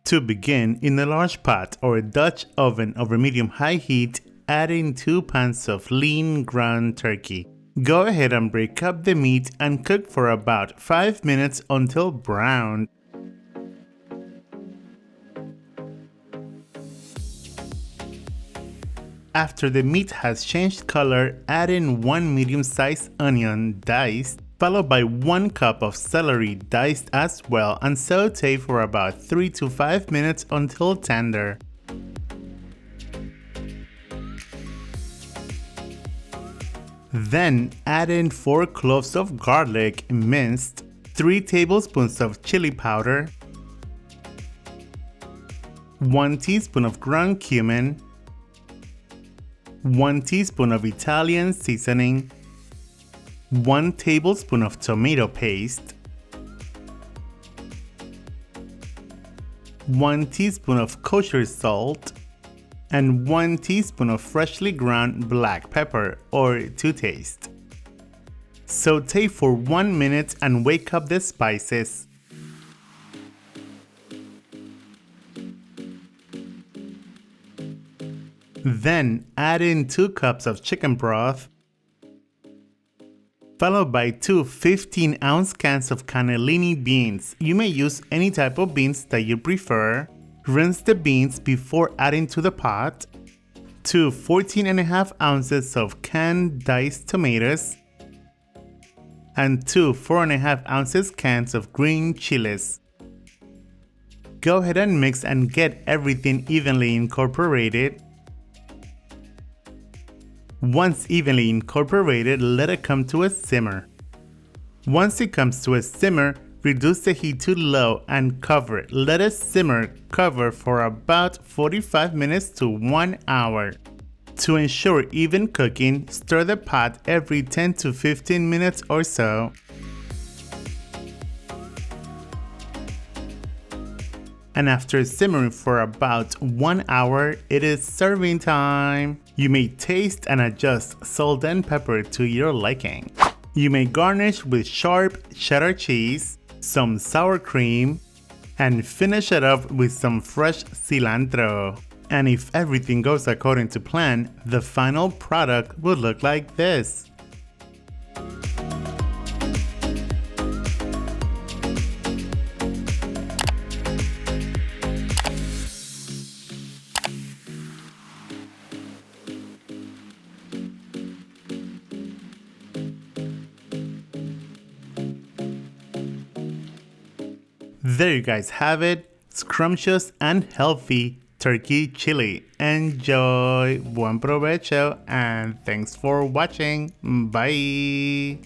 To begin, in a large pot or a Dutch oven over medium-high heat, add in 2 pounds of lean ground turkey. Go ahead and break up the meat and cook for about 5 minutes until brown. After the meat has changed color, add in 1 medium-sized onion diced, followed by 1 cup of celery diced as well, and saute for about 3 to 5 minutes until tender. Then add in 4 cloves of garlic minced, 3 tablespoons of chili powder, 1 teaspoon of ground cumin, 1 teaspoon of Italian seasoning, 1 tablespoon of tomato paste, 1 teaspoon of kosher salt, and 1 teaspoon of freshly ground black pepper or to taste. Saute for 1 minute and wake up the spices. Then add in 2 cups of chicken broth, followed by 2 15-ounce cans of cannellini beans. You may use any type of beans that you prefer. Rinse the beans before adding to the pot. 2 14.5 ounces of canned diced tomatoes, and 2 4.5 ounces cans of green chilies. Go ahead and mix and get everything evenly incorporated. Once evenly incorporated, let it come to a simmer. Once it comes to a simmer, reduce the heat to low and cover it. Let it simmer cover for about 45 minutes to 1 hour. To ensure even cooking, stir the pot every 10 to 15 minutes or so. And after simmering for about 1 hour, it is serving time. You may taste and adjust salt and pepper to your liking. You may garnish with sharp cheddar cheese, some sour cream, and finish it off with some fresh cilantro. And if everything goes according to plan, the final product will look like this. There you guys have it, scrumptious and healthy turkey chili. Enjoy, buen provecho, and thanks for watching. Bye.